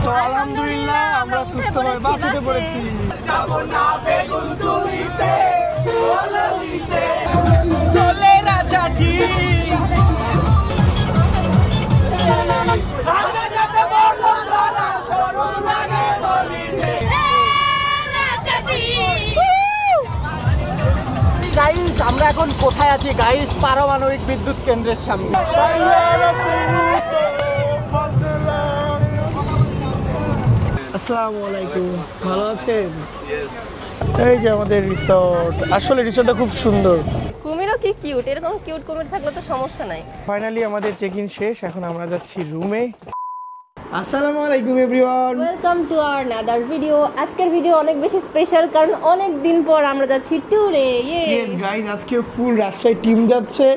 তো আলহামদুলিল্লাহ আমরা সুস্থভাবে বাঁচতে পেরেছি। যাবো না বেগুন তুলিতে ওললিতে চলে রাজাজি আমরা যেতে বললো তারা সরু লাগে বলিতে রাজাজি। গাইস আমরা এখন কোথায় আছি গাইস? পারমাণবিক বিদ্যুৎ কেন্দ্রের সামনে। আসসালামু আলাইকুম, ভালো আছেন? এই যে আমাদের রিসর্ট, আসলে রিসর্টটা খুব সুন্দর। কুমিরও কি কিউট, এরকম কিউট কুমির থাকলে তো সমস্যা নাই। ফাইনালি আমাদের চেক ইন শেষ, এখন আমরা যাচ্ছি রুমে। আসসালামু আলাইকুম everyone, welcome to our another video. আজকের ভিডিও অনেক বেশি স্পেশাল কারণ অনেক দিন পর আমরা যাচ্ছি ট্যুরে। ইয়েস গাইস, আজকে ফুল রাজশাহী টিম যাচ্ছে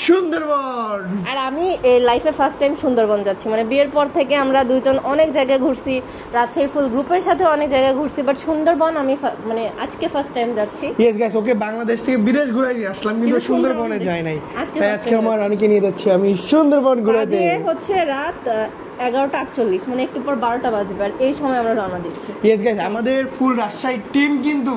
সুন্দরবন। আর আমি এই লাইফে ফার্স্ট টাইম সুন্দরবন যাচ্ছি, মানে বিয়ের পর থেকে আমরা দুজন অনেক জায়গায় ঘুরছি, রাজশাহী ফুল গ্রুপের সাথে অনেক জায়গায় ঘুরছি, বাট সুন্দরবন আমি মানে আজকে ফার্স্ট টাইম যাচ্ছি। ইয়েস গাইস, ওকে বাংলাদেশ থেকে বিদেশ ঘুরে নিয়ে আসলাম, কিন্তু সুন্দরবনে যাই নাই। তাই আজকে আমার রানীকে নিয়ে যাচ্ছি আমি সুন্দরবন ঘুরাতে। হচ্ছে রাত 11:48, মানে একটু পর 12টা বাজবে, আর এই সময় আমরা রওনা দিচ্ছি। ইয়েস গাইস, আমাদের ফুল রাজশাহী টিম কিন্তু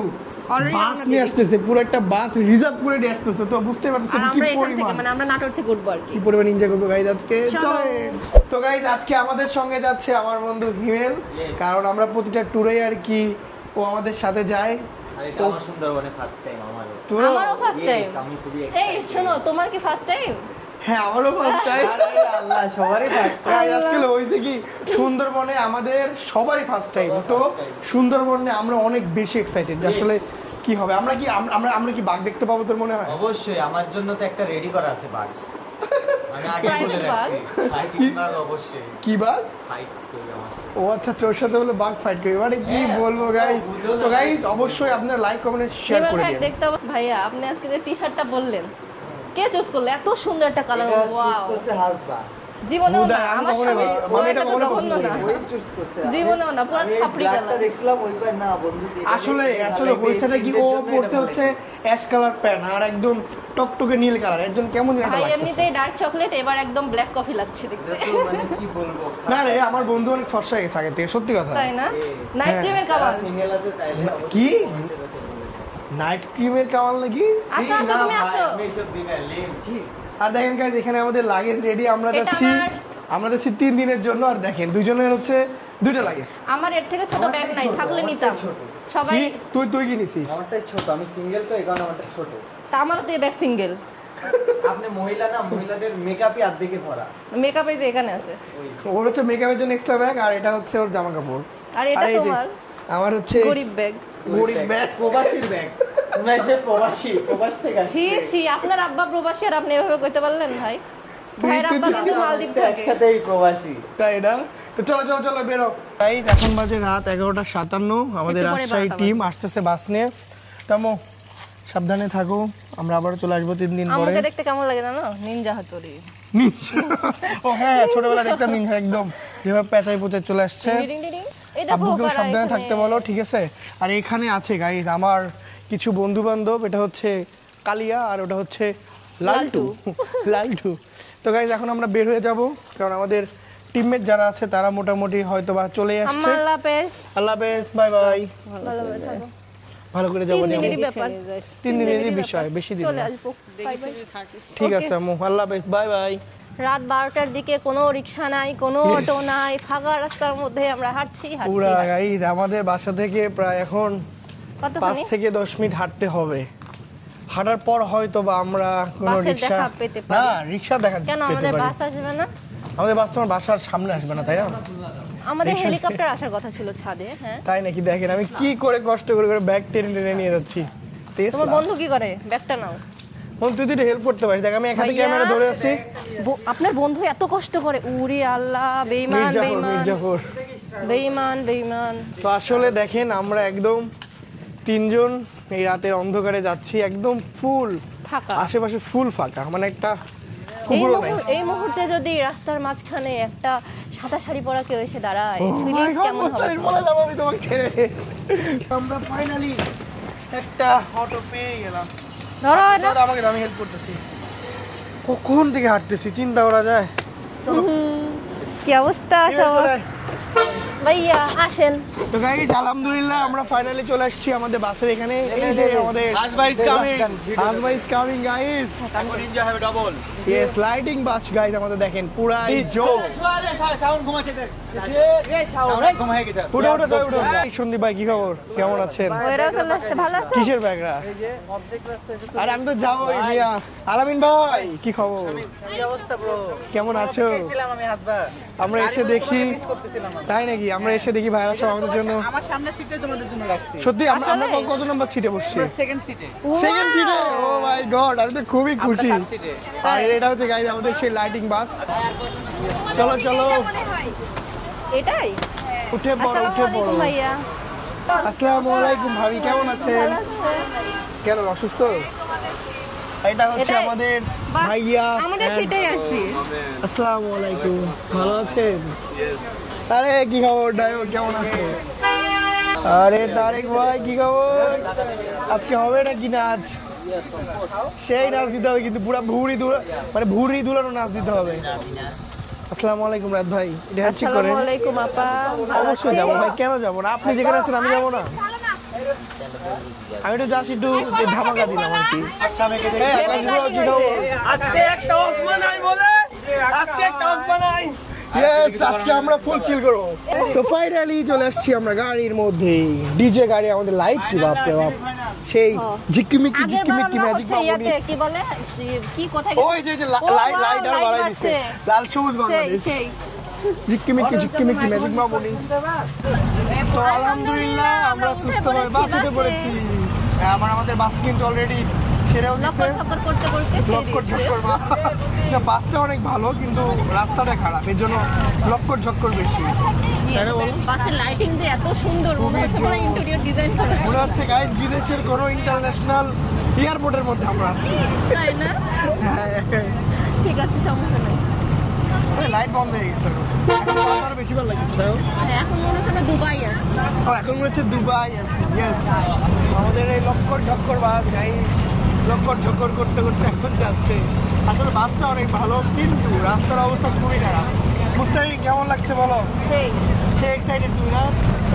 বাস নিয়ে আসতেছে, পুরো একটা বাস রিজার্ভ করে নিয়ে আসতেছে। তো বুঝতে পারতেছেন কি পরিমাণ, মানে আমরা নাটোর থেকে উঠবো আর কি পরিমাণ এনজয় করবো গাইস আজকে। তো গাইস আজকে আমাদের সঙ্গে যাচ্ছে আমার বন্ধু হিমেল, কারণ আমরা প্রতিটা ট্যুরে আর কি ও আমাদের সাথে যায়। এটা আমার সুন্দরবনে ফার্স্ট টাইম। আমারও ফার্স্ট টাইম। আমি খুবই এই শোনো, তোমার কি ফার্স্ট টাইম? হ্যাঁ আমারও ফার্স্ট টাইম। আল্লাহ সবারই ফার্স্ট টাইম। আজকে হয়েছে কি সুন্দরবনে আমাদের সবারই ফার্স্ট টাইম। তো সুন্দরবনে আমরা অনেক বেশি এক্সাইটেড যে আসলে কি হবে। আমরা কি আমরা কি বাঘ দেখতে পাবো তোর মনে হয়? অবশ্যই, আমার জন্য তো একটা রেডি করা আছে বাঘ। আমি আগে বলে রাখছি ফাইটিং বাঘ অবশ্যই। কি বাঘ? ফাইট করবে আমার সাথে। ও আচ্ছা, তোর সাথে বলে বাঘ ফাইট করবে, মানে কি বলবো গাইস। তো গাইস অবশ্যই আপনারা লাইক কমেন্ট শেয়ার করে দিন। দেখতে হবে ভাইয়া, আপনি আজকে যে টি-শার্টটা বললেন কে চুজ করলো? এত সুন্দর একটা কালার। ওয়াও, করতে হাসবা জীবনেও না আমার সামনে এটা কখনো পছন্দ করি না। ওই চুজ করতে জীবনেও না, পুরো ছাপড়ি কালার দেখছিলাম ওইবার না বন্ধু। আসলে হইছেটা কি, ও পড়তে হচ্ছে অ্যাশ কালার প্যান্ট আর একদম টকটকে নীল কালার, এর জন্য কেমন যেন ভাই লাগছে। এমনিতেই ডার্ক চকলেট, এবার একদম ব্ল্যাক কফি লাগছে দেখতে। মানে কি বলবো, না রে, আমার বন্ধু অনেক ফর্সা হয়ে গেছে আগে থেকে, সত্যি কথা। তাই না? নাইট ক্রিমের কালার সিঙ্গেল আছে তাইলে কি নাইট ক্রিমের কামাল নাকি? আসো আসো, তুমি আসো। আমি সব দিনে লেমছি। আর দেখেন গাইস, এখানে আমাদের লাগেজ রেডি, আমরা যাচ্ছি 3 দিনের জন্য। আর দেখেন দুইজনের হচ্ছে 2টা লাগেজ। আমার এর থেকে ছোট ব্যাগ নাই, থাকলে নিতাম। সবাই তুই কি নিছিস? আমারটাই ছোট, আমি সিঙ্গেল তো এই কারণে আমারটা ছোট। তা আমারও তো এই ব্যাগ সিঙ্গেল। আপনি মহিলা না, মহিলাদের মেকআপই অর্ধেকে ভরা। মেকআপে তো এখানে আছে। ওর হচ্ছে মেকআপের জন্য এক্সট্রা ব্যাগ, আর এটা হচ্ছে ওর জামা কাপড়। আর এটা তোমার? আমার হচ্ছে গরিব ব্যাগ। গরিব ব্যাগ, প্রবাসীর ব্যাগ। তোমরা এসে প্রবাস থেকে আসছে। ছি, আপনার আব্বা প্রবাসী আর আপনি এভাবে কইতে পারলেন ভাই? ভাইয়ের আব্বা কিন্তু মালদ্বীপ থাকে। একসাথেই প্রবাসী। তাই না? তো চলো বেরো গাইস। এখন বাজে রাত 11:57, আমাদের রাজশাহী টিম আসতেছে বাস নিয়ে। তামো সাবধানে থাকো, আমরা আবার চলে আসবো 3 দিন পরে। আমাকে দেখতে কেমন লাগে জানো? নিনজা হাতুড়ি। ও হ্যাঁ, ছোটবেলা দেখতাম নিনজা, একদম যেভাবে পেঁচাই পোঁচাই চলে আসছে। এই দেখো, আব্বুকেও সাবধানে থাকতে বলো, ঠিক আছে? আর এখানে আছে গাইস আমার কিছু বন্ধু বান্ধব, এটা হচ্ছে কালিয়া আর ওটা হচ্ছে লালটু। তো গাইস এখন আমরা বের হয়ে যাব, কারণ আমাদের টিমমেট যারা আছে তারা মোটামুটি হয়তো বা চলে আসছে। আল্লাহ হাফেজ, আল্লাহ হাফেজ, বাই বাই। ভালোভাবে থাকো। ভালো করে যাবো। 3 দিনেরই ব্যাপার, 3 দিনেরই বিষয়, বেশি দিন চলে না। আসবো। Bye bye. ঠিক আছে আম্মু, আল্লাহ হাফেজ, বাই বাই। রাত 12টার দিকে কোনো রিকশা নাই, কোনো অটো নাই, ফাঁকা রাস্তার মধ্যে আমরা হাঁটছি। পুরা গাইস আমাদের বাসা থেকে প্রায় এখন 5 থেকে 10 মিনিট হাঁটতে হবে। হাঁটার পর হয়তো বা আমরা কোনো রিকশা না, রিকশা দেখা কেন আমাদের বাস আসবে না? আমাদের বাস তোমার বাসার সামনে আসবে না, তাই না? আমাদের হেলিকপ্টার আসার কথা ছিল ছাদে। হ্যাঁ তাই নাকি? দেখেন আমি কি করে কষ্ট করে ব্যাগ টেনে নিয়ে যাচ্ছি। তোমার বন্ধু কি করে? ব্যাগটা নাও। তুই তো হেল্প করতে পারিস, দেখ আমি এখানে ক্যামেরা ধরে আছি। আপনার বন্ধু এত কষ্ট করে? উরি আল্লাহ, বেঈমান বেঈমান। তো আসলে দেখেন আমরা একদম 3 জন এই রাতের অন্ধকারে যাচ্ছি, একদম ফুল ফাঁকা, আশেপাশে ফুল ফাঁকা, মানে একটা এই মুহূর্তে যদি রাস্তার মাঝখানে একটা সাদা শাড়ি পরা কেউ এসে দাঁড়ায়, ফিলিংস কেমন হবে? আমি তোমাকে ছেড়ে আমরা ফাইনালি একটা অটো পেয়ে গেলাম। ধরো আমাকে, আমি হেল্প করতেছি। কখন থেকে হাঁটতেছি চিন্তা করা যায়। কি অবস্থা সবার? ভাইয়া আসেন। তো গাইস আলহামদুলিল্লাহ আমরা ফাইনালি চলে আসছি আমাদের বাসের এখানে। এই যে আমাদের হাসবা ইজ কামিং গাইস। এখন এনজয় হবে ডাবল। ইয়েস লাইটিং বাস গাইস আমাদের দেখেন পুরা জোস। শাওন ঘুমাচ্ছে দেখ। শাওন ঘুমায় গেছে। উঠো সন্দীপ ভাই কি খবর, কেমন আছেন? ওইরা চলে আসতে ভালো আছে? কিসের ব্যাগরা? আরে আমি তো যাবোই মিয়া। আলামিন ভাই কি খবর? কি অবস্থা ব্রো? কেমন আছো? ছিলাম আমি হাসবা। আমরা এসে দেখি, তাই নাকি? আমরা এসে দেখি ভাইরা সব আমাদের জন্য, আমার সামনের সিটে তোমাদের জন্য রাখছি। সত্যি আমরা কত নম্বর সিটে বসছি? সেকেন্ড সিটে। সেকেন্ড সিটে। ও মাই গড, আমি তো খুবই খুশি। সিটে। আর এটা হচ্ছে গাইস আমাদের সেই লাইটিং বাস। চলো এটাই উঠে পড়ো। ভাইয়া। আসসালামু আলাইকুম ভাবি, কেমন আছেন? ভালো আছে? কেন অসুস্থ? এটা হচ্ছে এটাই? আমাদের বাহ, ভাইয়া। আমাদের সিটেই আসছি। আসসালামু আলাইকুম, ভালো আছেন? আরে কি খবর ডায়ো, কেমন আছো? আরে তারেক ভাই কি খবর? আজকে হবে নাকি নাচ? সেই নাচ দিতে হবে কিন্তু পুরা ভুড়ি দুলানো নাচ দিতে হবে। আসসালামু আলাইকুম রাত ভাই, এটা ঠিক করেন। আসসালামু আলাইকুম আপা। অবশ্যই যাবো ভাই, কেন যাবো না? আপনি যেখানে আছেন আমি যাবো না? আমি তো জাস্ট একটু ধামাকা দিলাম আর কি। আজকে আমরা ফুল চিল করবো। তো ফাইনালি চলে আসছি আমরা গাড়ির মধ্যে। ডিজে গাড়ি, আমাদের লাইট কি বাপ রে বাপ, সেই ঝিকিমিকি ম্যাজিক বাবুনি। কি বলে কি কোথায় ওই যে লাইট আর বাড়াই দিছে, লাল সবুজ বাংলাদেশ। ঝিকিমিকি ম্যাজিক বাবুনি। তো আলহামদুলিল্লাহ আমরা সুস্থভাবে বাঁচাতে পেরেছি। আমাদের বাস কিন্তু অলরেডি ছেড়েও দিছে। লক্কর ঝক্কর না, বাসটা অনেক ভালো কিন্তু রাস্তাটা খারাপ, এর জন্য লক্কর ঝক্কর বেশি। বাসের লাইটিং যে এত সুন্দর, মনে হচ্ছে পুরো ইন্টেরিয়র ডিজাইন করা। মনে হচ্ছে গাইস বিদেশের কোনো ইন্টারন্যাশনাল এয়ারপোর্টের মধ্যে আমরা আছি, তাই না? ঠিক আছে, সমস্যা নেই। লাইট বন্ধ হয়ে গেছে, আরো বেশি ভালো লাগছে। তাই এখন মনে হচ্ছে আমরা দুবাই আছি। এখন মনে হচ্ছে দুবাই আছি। ইয়েস, আমাদের এই লক্কর ঝক্কর বাস গাইস লক্কর ঝক্কর করতে করতে এখন যাচ্ছে। আসলে বাসটা অনেক ভালো কিন্তু রাস্তার অবস্থা খুবই খারাপ। মুস্তারিন কেমন লাগছে বলো? সে এক্সাইটেড তুমি না?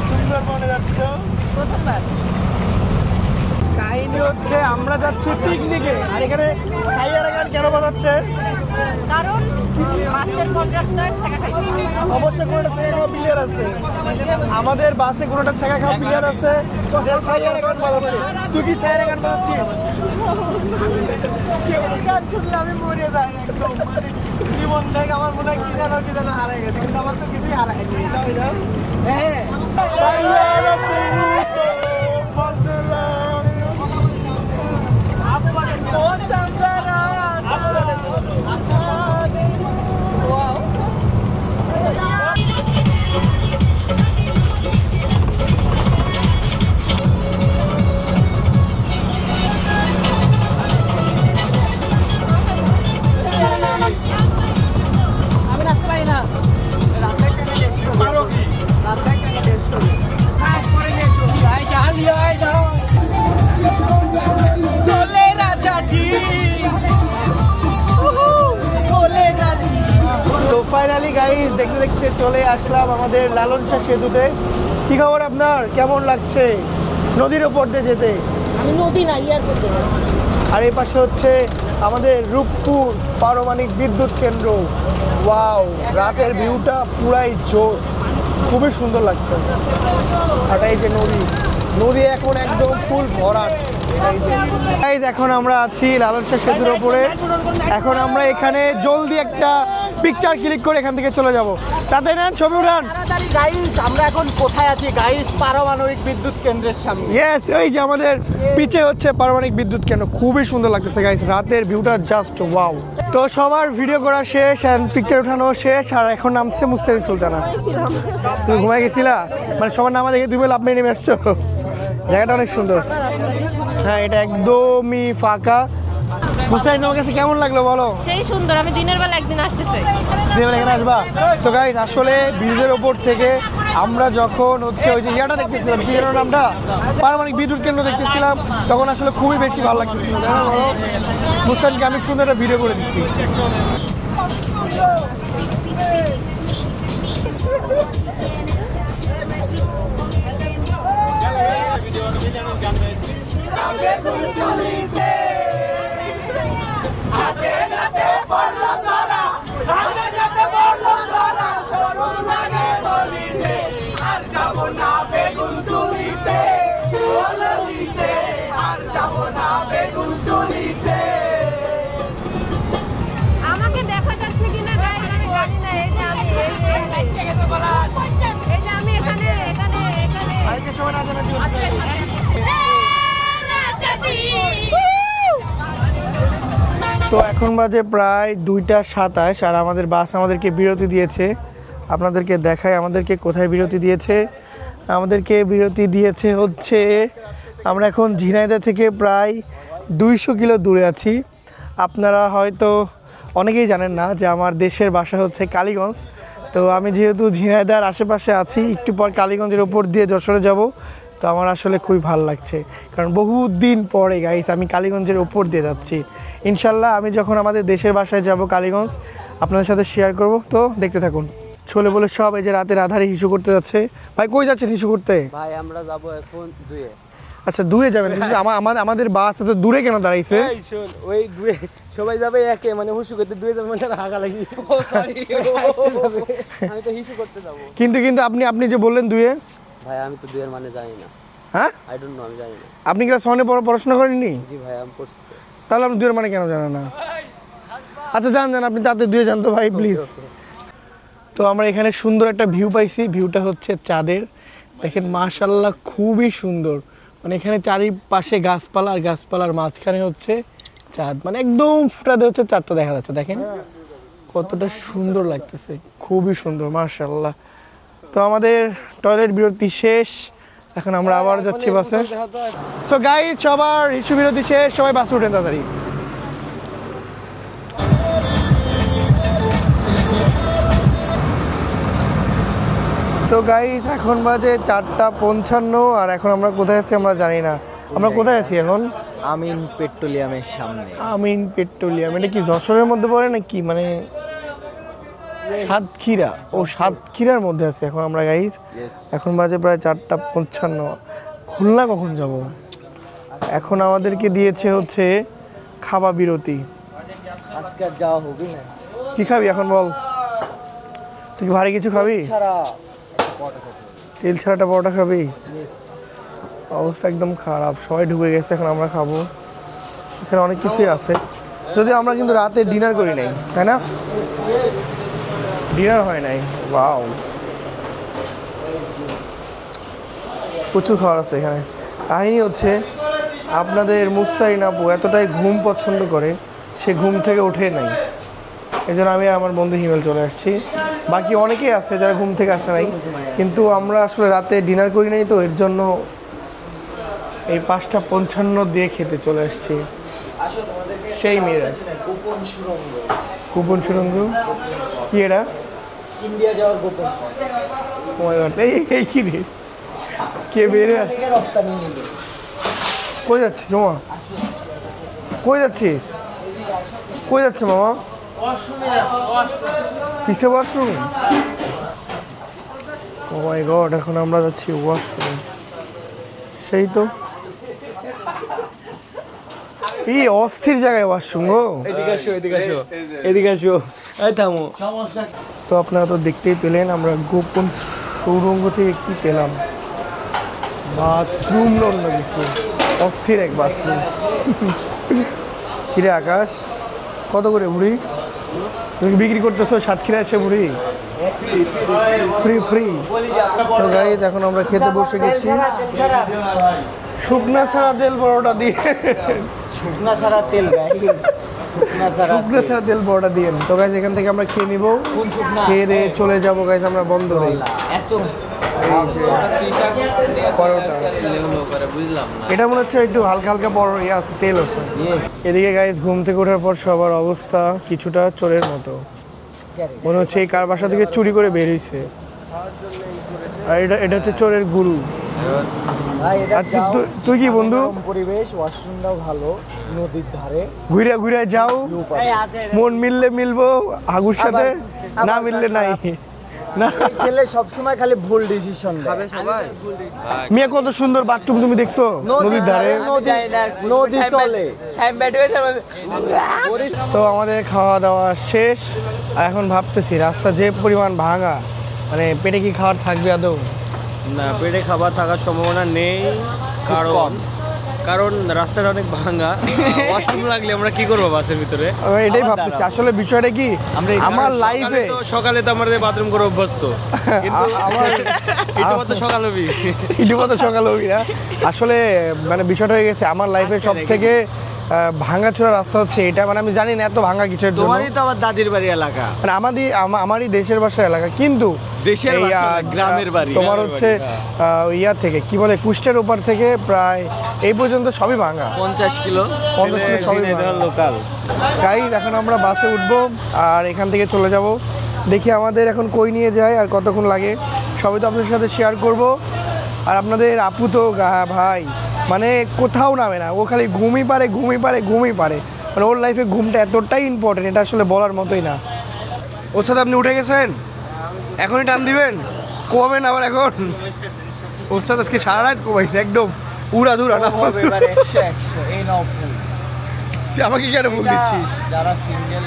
সুন্দরবনে যাচ্ছ প্রথমবার। কাহিনী হচ্ছে আমরা যাচ্ছি পিকনিকে, আর এখানে খাইয়ার গান কেন বাজাচ্ছে? কারণ বাসের কন্ট্রাক্টর টাকা খাইছে। অবশ্যই কোনো একটা ছাগা খাওয়া প্লেয়ার আছে আমাদের বাসে, কোনোটা ছাগা খাওয়া প্লেয়ার আছে যে ছাইয়ার গান বাজাচ্ছে। তুই কি ছাইয়ার গান বাজাচ্ছিস? গান শুনলে আমি মরে যাই একদম, জীবন থেকে আমার মনে হয় কি যেন হারাই গেছে, কিন্তু আমার তো কিছুই হারায়নি। হ্যাঁ তো ফাইনালি গাইস দেখতে দেখতে চলে আসলাম আমাদের লালন শাহ সেতুতে। কি খবর আপনার, কেমন লাগছে নদীর ওপর দিয়ে যেতে? আমি নদী না, এয়ারপোর্টে আছি। আর এই পাশে হচ্ছে আমাদের রূপপুর পারমাণবিক বিদ্যুৎ কেন্দ্র। ওয়াও, রাতের ভিউটা পুরাই জোস, খুবই সুন্দর লাগছে। আর এই যে নদী এখন একদম ফুল ভরাট। এই যে এখন আমরা আছি লালন শাহ সেতুর উপরে। এখন আমরা এখানে জলদি একটা পিকচার ক্লিক করে এখান থেকে চলে যাব। তাতে নেন ছবি উঠান। গাইস আমরা এখন কোথায় আছি গাইস? পারমাণবিক বিদ্যুৎ কেন্দ্রের সামনে। ইয়েস, ওই যে আমাদের পিছে হচ্ছে পারমাণবিক বিদ্যুৎ কেন্দ্র। খুবই সুন্দর লাগতেছে গাইস, রাতের ভিউটা জাস্ট ওয়াও। তো সবার ভিডিও করা শেষ এন্ড পিকচার ওঠানো শেষ, আর এখন নামছে মুস্তারিন সুলতানা। তুমি ঘুমাই গেছিলা? মানে সবার নামা দেখে তুমি লাভ মেয়ে নেমে আসছো? জায়গাটা অনেক সুন্দর। হ্যাঁ, এটা একদমই ফাঁকা। মুস্তারিন তোমার কাছে কেমন লাগলো বলো? সেই সুন্দর, আমি দিনের বেলা একদিন আসতে চাই। এখানে আসবা তো গাইস। আসলে ব্রিজের ওপর থেকে আমরা যখন হচ্ছে ওই যে ইয়াটা দেখতেছিলাম, কি যেন নামটা, পারমাণবিক বিদ্যুৎ কেন্দ্র দেখতেছিলাম, তখন আসলে খুবই বেশি ভালো লাগতেছিল। মুস্তারিনকে আমি সুন্দর একটা ভিডিও করে দিচ্ছি। তো এখন বাজে প্রায় 2:27 আর আমাদের বাস আমাদেরকে বিরতি দিয়েছে। আপনাদেরকে দেখায় আমাদেরকে কোথায় বিরতি দিয়েছে। আমাদেরকে বিরতি দিয়েছে হচ্ছে আমরা এখন ঝিনাইদহ থেকে প্রায় 200 কিলো দূরে আছি। আপনারা হয়তো অনেকেই জানেন না যে আমার দেশের বাসা হচ্ছে কালীগঞ্জ। তো আমি যেহেতু ঝিনাইদহের আশেপাশে আছি, একটু পর কালীগঞ্জের ওপর দিয়ে যশোরে যাব। তো আমার আসলে খুবই ভালো লাগছে, কারণ বহুদিন পরে গাইস আমি কালীগঞ্জের ওপর দিয়ে যাচ্ছি। ইনশাল্লাহ আমি যখন আমাদের দেশের বাসায় যাব কালীগঞ্জ আপনাদের সাথে শেয়ার করব। তো দেখতে থাকুন। ছোলে বলে সব এই যে রাতের আধারে হিসু করতে যাচ্ছে। ভাই কই যাচ্ছেন হিসু করতে? ভাই আমরা যাব এখন 2-এ। আচ্ছা 2-এ যাবেন, কিন্তু আমাদের বাস এত দূরে কেন দাঁড়াইছে? এই শুন, ওই 2-এ সবাই যাবে একে, মানে হুসু করতে 2-এ যাবে মানে হাগা লাগি। ও সরি, আমি তো হিসু করতে যাব। কিন্তু আপনি যে বললেন 2-এ। ভাই আমি তো 2-এর মানে জানি না। হ্যাঁ আই ডোন্ট নো, আমি জানি না। আপনি ক্লাস 1-এ পড়াশোনা করেননি? জি ভাই আমি পড়ছি তো। তাহলে আপনি 2-এর মানে কেন জানেন না? আচ্ছা যান আপনি তাতে 2-এ যান তো ভাই প্লিজ। তো আমরা এখানে সুন্দর একটা ভিউ পাইছি। ভিউটা হচ্ছে চাঁদের। দেখেন মাশাআল্লাহ খুবই সুন্দর। মানে এখানে চারিপাশে গাছপালা আর গাছপালার মাঝখানে হচ্ছে চাঁদ, মানে একদম ফুটাতে হচ্ছে চাঁদটা দেখা যাচ্ছে। দেখেন কতটা সুন্দর লাগতেছে, খুবই সুন্দর মাশাআল্লাহ। তো আমাদের টয়লেট বিরতি শেষ, এখন আমরা আবার যাচ্ছি বাসে। সো গাইস সবার ইস্যু বিরতি শেষ, সবাই বাসে উঠেন তাড়াতাড়ি। তো গাইস এখন বাজে 4:55 আর এখন আমরা কোথায় আছি আমরা জানি না। আমরা কোথায় আছি এখন? আমিন পেট্রোলিয়ামের সামনে। আমিন পেট্রোলিয়াম, এটা কি যশোরের মধ্যে পড়ে নাকি? মানে সাতক্ষীরা, ও সাতক্ষীরার মধ্যে আছে এখন আমরা গাইস। এখন বাজে প্রায় 4:55। খুলনা কখন যাব? এখন আমাদেরকে দিয়েছে হচ্ছে খাওয়া বিরতি। আজকে আর যাওয়া হবে না। কি খাবি এখন বল? তুই কি ভারী কিছু খাবি? তেল ছাড়াটা পরোটা খাবি? অবস্থা একদম খারাপ, সবাই ঢুকে গেছে, এখন আমরা খাবো। এখানে অনেক কিছুই আছে, যদিও আমরা কিন্তু রাতে ডিনার করি নাই, তাই না? ডিনার হয় নাই। ওয়াও, প্রচুর খাবার আছে এখানে। কাহিনী হচ্ছে আপনাদের মুস্তাহিন আপু এতটাই ঘুম পছন্দ করে, সে ঘুম থেকে ওঠে নাই। এই জন্য আমি আর আমার বন্ধু হিমেল চলে আসছি। বাকি অনেকেই আছে যারা ঘুম থেকে আসে নাই, কিন্তু আমরা আসলে রাতে ডিনার করি নাই, তো এর জন্য এই 5:55 দিয়ে খেতে চলে আসছি। সেই মেয়েরা গোপন সুড়ঙ্গ কি এটা? ইন্ডিয়া যাওয়ার গোপন ও মাই গড, এই কি রে, কে বেরে আসে? রপ্তানি নিল। কই যাচ্ছিস মামা? কই যাচ্ছিস? কই যাচ্ছে মামা? পিছে ওয়াশরুম? ও মাই গড, এখন আমরা যাচ্ছি ওয়াশরুম। সেই তো এই অস্থির জায়গায় ওয়াশরুম গো। এদিকে আসো, এদিকে আসো, এদিকে আসো। এই থামো। তো আপনারা তো দেখতেই পেলেন আমরা গোপন সুড়ঙ্গ থেকে কি পেলাম। বাথরুম অন্য কিছু, অস্থির এক বাথরুম। কিরে আকাশ, কত করে বুড়ি তুমি বিক্রি করতেছো সাতক্ষীরা এসে বুড়ি? Free free. তো গাইস এখন আমরা খেতে বসে গেছি শুকনা ছাড়া তেল পরোটা দিয়ে। শুকনা ছাড়া তেল গাইস, শুকনা ছাড়া শুকনা ছাড়া তেল পরোটা দিয়ে। তো গাইস এখান থেকে আমরা খেয়ে নিব, খেয়ে দিয়ে চলে যাবো গাইস আমরা বন্দরে। এত এই যে পরোটা, বুঝলাম না। এটা মনে হচ্ছে একটু হালকা হালকা ইয়ে আছে, তেল আছে। এদিকে গাইস ঘুম থেকে ওঠার পর সবার অবস্থা কিছুটা চোরের মতো, মনে হচ্ছে এই কার বাসা থেকে চুরি করে বের হইছে। আর এটা হচ্ছে চোরের গুরু। ভাই এটা আর তুই কি বন্ধু? পরিবেশ, ওয়াশরুমটাও ভালো, নদীর ধারে। ঘুরে ঘুরে যাও, মন মিললে মিলবো হাগুর সাথে, না মিললে নাই। না ছেলে সবসময় খালি ভুল ডিসিশন নেয়। মিয়া কত সুন্দর বাথরুম তুমি দেখছো নদীর ধারে। নদী চলে। তো আমাদের খাওয়া দাওয়া শেষ, আর এখন ভাবতেছি রাস্তা যে পরিমাণ ভাঙা, মানে পেটে কি খাবার থাকবে আদৌ? না, পেটে খাবার থাকার সম্ভাবনা নেই, কারণ রাস্তাটা অনেক ভাঙা। ওয়াশরুম লাগলে আমরা কি করবো বাসের ভিতরে? আমি এটাই ভাবতেছি আসলে বিষয়টা কি, আমার লাইফে সকালে তো আমাদের বাথরুম করে অভ্যস্ত, কিন্তু আমার এটা তো সকাল হবি, ইডুবা তো সকাল হবি না। আসলে মানে বিষয়টা হয়ে গেছে আমার লাইফে সব থেকে ভাঙাচোরা রাস্তা হচ্ছে এটা, মানে আমি জানি না এত ভাঙা কিসের জন্য। তোমারই তো আবার দাদির বাড়ি এলাকা, মানে আমারই দেশের বাসার এলাকা, কিন্তু দেশের এই, বাসা না, গ্রামের বাড়ি। তোমার হচ্ছে ইয়া থেকে কি বলে কুষ্টের ওপার থেকে প্রায় এই পর্যন্ত সবই ভাঙা, 50 কিলো 50 কিলো সবই লোকাল। গাইজ এখন আমরা বাসে উঠবো আর এখান থেকে চলে যাব। দেখি আমাদের এখন কই নিয়ে যায় আর কতক্ষণ লাগে, সবই তো আপনাদের সাথে শেয়ার করব। আর আপনাদের আপু তো ভাই মানে কোথাও নামে না, ও খালি ঘুমই পারে মানে ওর লাইফে ঘুমটা এতটাই ইম্পর্টেন্ট, এটা আসলে বলার মতোই না। ওর সাথে আপনি উঠে গেছেন, এখনই টান দিবেন, কোয়াবেন আবার এখন। ওর সাথে আজকে সারা রাত কোবাইছে একদম উড়াধুরা না। এবারে 100 এই নাও ফুল। তুই আমাকে কেন ভুল দিচ্ছিস? যারা সিঙ্গেল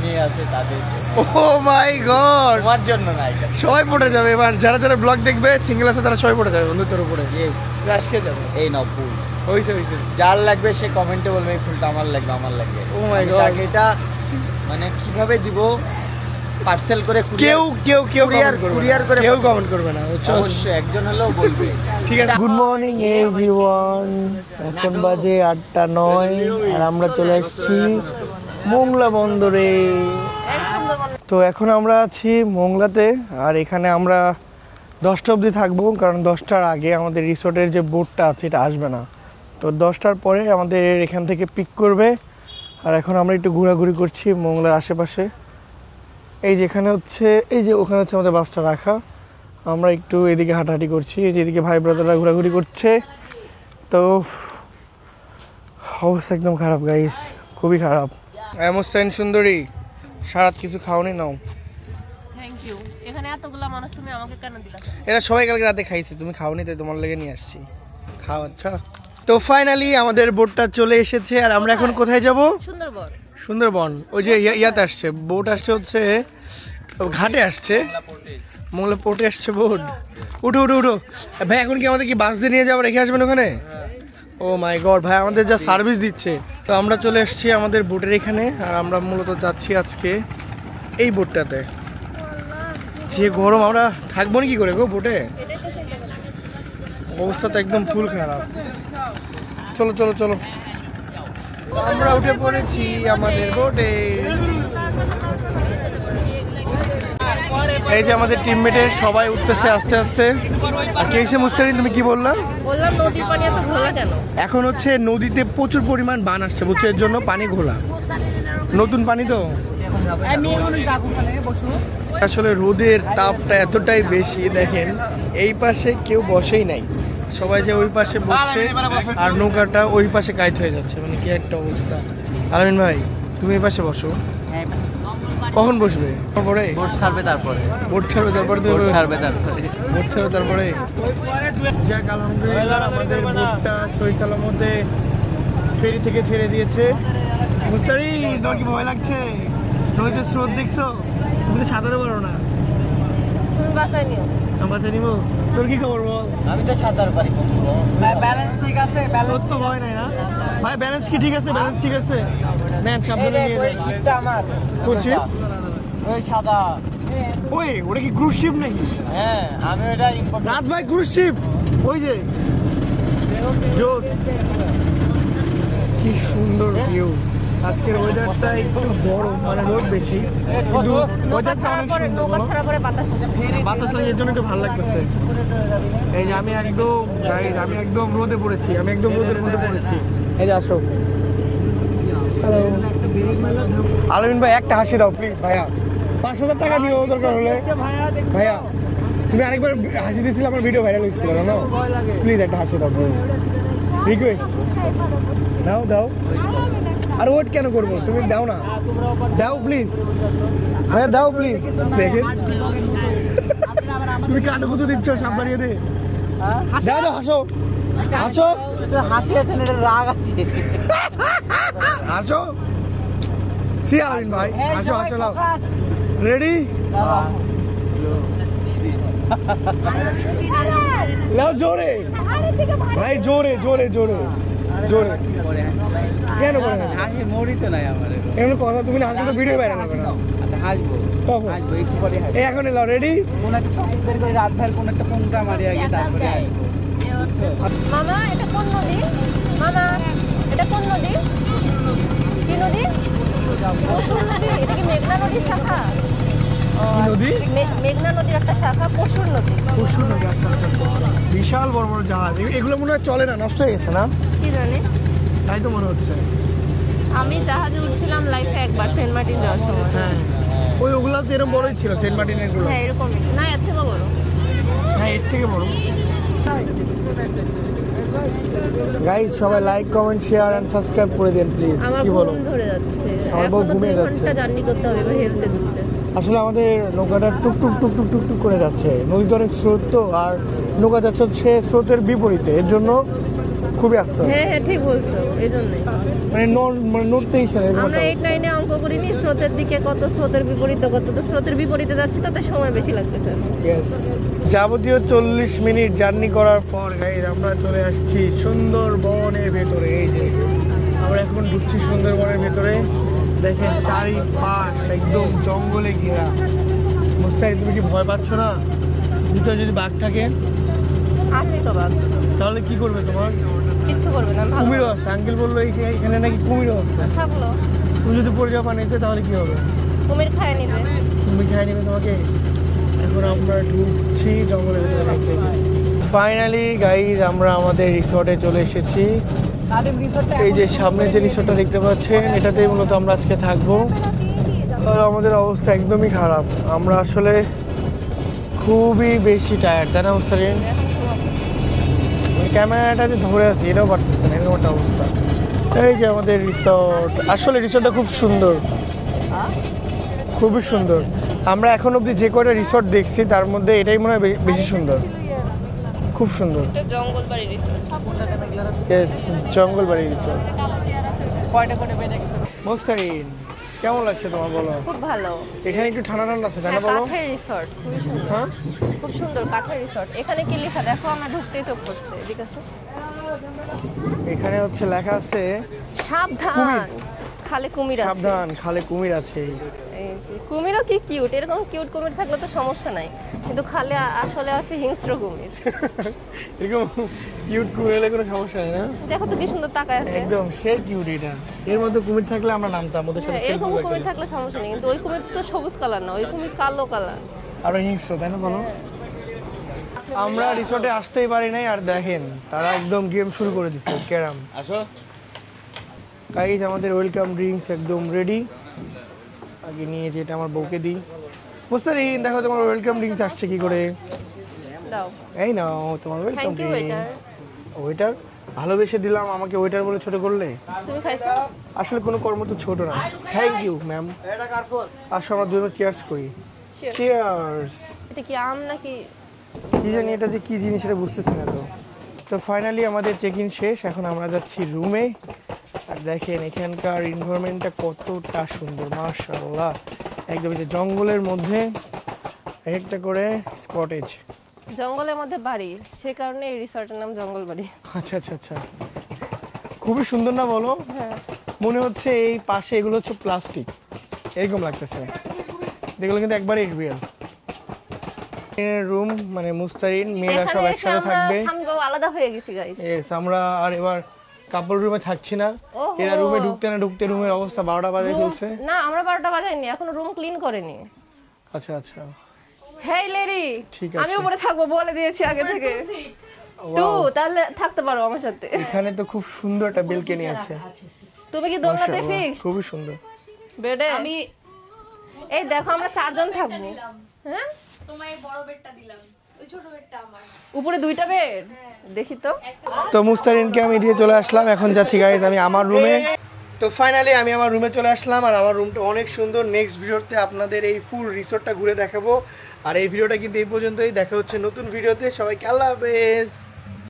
মেয়ে আছে তাদের ও মাই গড, তোমার জন্য না এটা। সবাই পড়ে যাবে এবার, যারা যারা ব্লগ দেখবে সিঙ্গেল আছে তারা সবাই পড়ে যাবে বন্ধুত্বের উপরে। ইয়েস, রাশ খেয়ে যাবে। এই নাও ফুল। হয়েছে যার লাগবে সে কমেন্টে বলবে এই ফুলটা আমার লাগবে। Oh my আমি God. তাকে এটা মানে কিভাবে দিব, পার্সেল করে কেউ কুরিয়ার করে কেউ কমেন্ট করবে না, অবশ্যই একজন হলেও বলবে। ঠিক আছে। গুড মর্নিং এভরিওয়ান, এখন বাজে 8:09 আর আমরা চলে এসেছি মোংলা বন্দরে। তো এখন আমরা আছি মোংলাতে আর এখানে আমরা 10টা অবধি থাকবো, কারণ 10টার আগে আমাদের রিসোর্টের যে বোটটা আছে এটা আসবে না। তো 10টার পরে আমাদের এখান থেকে পিক করবে। আর এখন আমরা একটু ঘোরাঘুরি করছি মোংলার আশেপাশে। এই যেখানে হচ্ছে এই যে ওখানে হচ্ছে আমাদের বাসটা রাখা, আমরা একটু এদিকে হাঁটাহাঁটি করছি। এই যে এদিকে ভাই ব্রাদাররা ঘোরাঘুরি করছে। তো অবস্থা একদম খারাপ গাইস, খুবই খারাপ। এমন সুন্দরী সারা কিছু খাওনি নাও। Thank you. এখানে এতগুলা মানুষ, তুমি আমাকে কেন দিলা? এরা সবাই কালকে রাতে খাইছে, তুমি খাওনি তাই তোমার লেগে নিয়ে আসছি, খাও। আচ্ছা, তো ফাইনালি আমাদের বোটটা চলে এসেছে আর আমরা এখন কোথায় যাব? সুন্দরবন। ওই যে ইয়াতে আসছে বোট, আসছে হচ্ছে ঘাটে আসছে, মোংলা পোর্টে আসছে বোট। উঠো উঠো উঠো ভাই। এখন কি আমাদের কি বাস দিয়ে নিয়ে যাবো, রেখে আসবেন ওখানে? ও মাই গড ভাই, আমাদের যা সার্ভিস দিচ্ছে। তো আমরা চলে এসেছি আমাদের বোটের এখানে আর আমরা মূলত যাচ্ছি আজকে এই বোটটাতে। যে গরম, আমরা থাকবো না কি করে গো বোটে, অবস্থা তো একদম ফুল খারাপ। চলো চলো চলো, আমরা উঠে পড়েছি আমাদের বোটে। এই যে আমাদের টিমমেটের সবাই উঠতেছে আস্তে আস্তে। আর কেসে মুস্তারিন, তুমি কি বললা? বললাম নদীর পানি এত ঘোলা কেন? এখন হচ্ছে নদীতে প্রচুর পরিমাণ বান আসছে, বুঝছো, এর জন্য পানি ঘোলা, নতুন পানি তো। আসলে রোদের তাপটা এতটাই বেশি, দেখেন এই পাশে কেউ বসেই নাই, সবাই যে ওই পাশে বসছে আর নৌকাটা ওই পাশে কাইট হয়ে যাচ্ছে, মানে কি একটা অবস্থা। আলামিন ভাই তুমি এই পাশে বসো। কখন বসবে? বোট ছাড়বে তারপরে। বোট ছাড়বে তারপরে? বোট ছাড়বে তারপরে। বোট ছাড়বে তারপরে। যাক আলহামদুলিল্লাহ আমাদের বোটটা সহি সালামতে ফেরি থেকে ছেড়ে দিয়েছে। মুস্তারি, তোমার কি ভয় লাগছে? নদীতে স্রোত দেখছো? তুমি তো সাঁতারে পারো না। তুমি বাঁচাই নিও। আমি বাঁচা নিবো। তোর কি খবর বল? আমি তো সাঁতার পারি। ব্যালেন্স ঠিক আছে? তোর তো ভয় নাই না ভাই? ব্যালেন্স কি ঠিক আছে? ব্যালেন্স ঠিক আছে? নেন সাবধানে নিয়ে যাই। শিপটা আমার। কোন শিপ? ওই সাদা। ওই ওটা কি ক্রুজ শিপ নাকি? হ্যাঁ, আমি ওটা রাত ভাই ক্রুজ শিপ, ওই যে জোস। কি সুন্দর ভিউ। আজকের ওয়েদারটা একটু গরম, মানে রোদ বেশি, কিন্তু ওয়েদারটা অনেক সুন্দর। নৌকা ছাড়া পরে বাতাস বাতাস লাগে, এর জন্য একটু ভালো লাগতেছে। এই যে আমি একদম রোদে পড়েছি, আমি একদম রোদের মধ্যে পড়েছি। এই যে আসো। হ্যালো আলামিন ভাই, একটা হাসি দাও প্লিজ ভাইয়া। 5,000 টাকা নিও দরকার হলে। ভাইয়া তুমি আরেকবার হাসি দিয়েছিলে, আমার ভিডিও ভাইরাল হয়েছিল না? প্লিজ একটা হাসি দাও প্লিজ, রিকোয়েস্ট। দাও দাও। আর ওয়েট কেন করবো, তুমি দাও না, দাও প্লিজ ভাইয়া, দাও প্লিজ। দেখেন তুমি কাঁদো কত দিচ্ছ, সাপ বাড়িয়ে দে। দাও দাও, হাসো হাসো। হাসি আছে না, এটা রাগ আছে। হাসো। সি আলামিন ভাই, হাসো হাসো। নাও রেডি, নাও জোরে ভাই, জোরে জোরে জোরে জোরে। কেন করে হাসি মরি তো নাই আমার। এমন কথা, তুমি না হাসলে তো ভিডিও বাইরে হবে না। হাসবো তখন একটু পরে হাসবো। এই এখন এলাও, রেডি? কোন একটা টপিক বের করে রাত ভর কোন একটা পংচা মারি আগে তারপরে আসবো। মামা, এটা কোন নদী? মামা এটা কোন নদী? কি নদী? পশুর নদী। এটা কি মেঘনা নদীর শাখা? কি নদী? মেঘনা নদীর একটা শাখা, পশুর নদী। পশুর নদী, আচ্ছা আচ্ছা আচ্ছা। বিশাল বড় বড় জাহাজ, এগুলো মনে হয় চলে না, নষ্ট হয়ে গেছে না? কি জানি, তাই তো মনে হচ্ছে। আমি জাহাজে উঠছিলাম লাইফে একবার সেন্ট মার্টিন যাওয়ার সময়। হ্যাঁ, ওগুলো তো এরকম বড়ই ছিল সেন্ট মার্টিনের গুলো। হ্যাঁ এরকমই, না এর থেকে বড়। হ্যাঁ, এর থেকে বড়। গাইস, সবাই like, comment, share and subscribe করে দেন প্লিজ। আমার কি বলো? ঘুম ধরে যাচ্ছে, আমার বউ এখনো ঘুমিয়ে 2 যাচ্ছে। ঘন্টা জার্নি করতে হবে এবার হেলতে দুলতে। আসলে আমাদের নৌকাটা টুক টুক টুক টুক টুক টুক করে যাচ্ছে, নদীতে অনেক স্রোত তো, আর নৌকা যাচ্ছে হচ্ছে স্রোতের বিপরীতে, এর জন্য খুবই আস্তে হচ্ছে। হ্যাঁ হ্যাঁ ঠিক বলছো, এই জন্যই মানে নড়তেই না এরকম আমরা একটা 8-9-এ অঙ্ক করিনি স্রোতের দিকে কত, স্রোতের বিপরীতে কত, তো স্রোতের বিপরীতে যাচ্ছে তাতে সময় বেশি লাগতেছে। Yes. যাবতীয় 40 মিনিট জার্নি করার পর গাইস আমরা চলে আসছি সুন্দরবনের ভেতরে। এই যে আমরা এখন ঢুকছি সুন্দরবনের ভেতরে, দেখেন চারিপাশ একদম জঙ্গলে ঘেরা। মুস্তাহিদ, তুমি কি ভয় পাচ্ছ না? ভিতরে যদি বাঘ থাকে আসেই তো বাঘ, তাহলে কি করবে তোমার? কিচ্ছু করবে না, ভালো কুমিরও আছে, আঙ্কেল বললো এখানে নাকি কুমিরও আছে। থাকলো। তুমি যদি পড়ে যাও পানিতে তাহলে কি হবে? কুমির খায় নিবে। তুমি খাই নেবে তোমাকে। এখন আমরা ঢুকছি জঙ্গলের ভিতরে। ফাইনালি গাইজ আমরা আমাদের রিসর্টে চলে এসেছি। এই যে সামনে যে রিসর্টটা দেখতে পাচ্ছেন, এটাতেই মূলত আমরা আজকে থাকবো। আর আমাদের অবস্থা একদমই খারাপ, আমরা আসলে খুবই বেশি টায়ার্ড, তাই না মুস্তারিন? ক্যামেরাটা যে ধরে আছে এটাও পারতেছে না, এরকম একটা অবস্থা। এই যে আমাদের রিসর্ট, আসলে রিসর্টটা খুব সুন্দর, খুবই সুন্দর। আমরা এখন অবধি যে কয়টা রিসর্ট দেখছি তার মধ্যে এটাই মনে হয় বেশি সুন্দর, খুব সুন্দর। Jangalbari resort. Yes, Jangalbari resort. Mustarin, কেমন লাগছে তোমার বলো? খুব ভালো। এখানে একটু ঠান্ডা ঠান্ডা আছে, তাই না হ্যাঁ, বলো? কাঠের রিসর্ট, খুবই সুন্দর। হ্যাঁ, খুব সুন্দর কাঠের রিসর্ট। এখানে কি লেখা দেখো, আমার ঢুকতেই চোখ পড়ছে। এদিকে আসো। এখানে হচ্ছে লেখা আছে সাবধান, খালে কুমির আছে। সাবধান, খালে কুমির আছে। এই যে, কুমিরও কি কিউট, এরকম কিউট কুমির থাকলে তো সমস্যা নাই, কিন্তু খালে আসলে আছে হিংস্র কুমির। এরকম কিউট কুমির হলে কোনো সমস্যা নেই না? দেখো তো কি সুন্দর তাকায় আছে। একদম সে কিউট। এটা এর মধ্যে কুমির থাকলে আমরা নামতাম ওদের সাথে হ্যাঁ, সেলফি এরকম কুমির করতাম। থাকলে সমস্যা নেই, কিন্তু ওই কুমির তো সবুজ কালার না, ওই কুমির কালো কালার। আরো হিংস্র, তাই না বলো? আমরা রিসর্টে আসতেই পারি নাই, আর দেখেন তারা একদম গেম শুরু করে দিচ্ছে, ক্যারাম। আসো। গাইস, আমাদের ওয়েলকাম ড্রিঙ্কস একদম রেডি। আগে নিয়ে যেটা আমার বউকে দিই। মুস্তারিন, দেখো তোমার ওয়েলকাম ড্রিঙ্কস আসছে কি করে। দাও। এই নাও তোমার welcome Thank you, drinks. Waiter ভালোবেসে দিলাম, আমাকে ওয়েটার বলে ছোট করলে। তুমি খাইছো? আসলে কোনো কর্ম তো ছোট না। Thank you ma'am. আসো আমরা দুজন চিয়ার্স করি। Cheers. চিয়ার্স। এটা কি আম নাকি? কি জানি এটা যে কি জিনিস এটা বুঝতেছি না তো। তো ফাইনালি আমাদের চেক ইন শেষ, এখন আমরা যাচ্ছি রুমে। আর দেখেন এখানকার এনভায়রনমেন্টটা কতটা সুন্দর, মাশাআল্লাহ। একদম এই যে জঙ্গলের মধ্যে একটা করে কটেজ। জঙ্গলের মধ্যে বাড়ি, সে কারণে এই রিসর্টের নাম জঙ্গলবাড়ি। আচ্ছা আচ্ছা আচ্ছা, খুবই সুন্দর না বলো? হ্যাঁ, মনে হচ্ছে এই পাশে এগুলো হচ্ছে প্লাস্টিক, এরকম লাগতেছে। যেগুলো কিন্তু একবারই রিয়েল। রুম মানে মুস্তারিন, মেয়েরা সব এখানে এসে একসাথে আমরা থাকবে। স্বামী বাবু আলাদা হয়ে গেছি গাইস। ইয়েস, আমরা আর এবার কাপড় রুমে থাকছি না। ওহো। এরা রুমে ঢুকতে না ঢুকতে রুমের অবস্থা 12টা বাজে ফেলছে। না, আমরা 12টা বাজাইনি, এখনো রুম ক্লিন করেনি। আচ্ছা আচ্ছা, হেই লেডি, ঠিক আমি আছে। উপরে থাকবো বলে দিয়েছি আগে থেকে। টু, তাহলে থাকতে পারো আমার সাথে। এখানে তো খুব সুন্দর একটা বেলকনি আছে। তুমি কি দোলনাতে মাশাআল্লাহ, ফিক্স খুবই সুন্দর। বেডে? আমি এই দেখো আমরা 4 জন থাকবো। হ্যাঁ, তোমায় বড় বেডটা দিলাম, ওই ছোট বেডটা আমার। উপরে 2টা বেড, দেখি তো। তো মুস্তারিনকে আমি দিয়ে চলে আসলাম, এখন যাচ্ছি গাইজ আমি আমার রুমে। তো ফাইনালি আমি আমার রুমে চলে আসলাম, আর আমার রুমটা অনেক সুন্দর। নেক্সট ভিডিওতে আপনাদের এই ফুল রিসর্টটা ঘুরে দেখাবো। আর এই ভিডিওটা কিন্তু এই পর্যন্তই, দেখা হচ্ছে নতুন ভিডিওতে। সবাইকে আল্লাহ হাফেজ।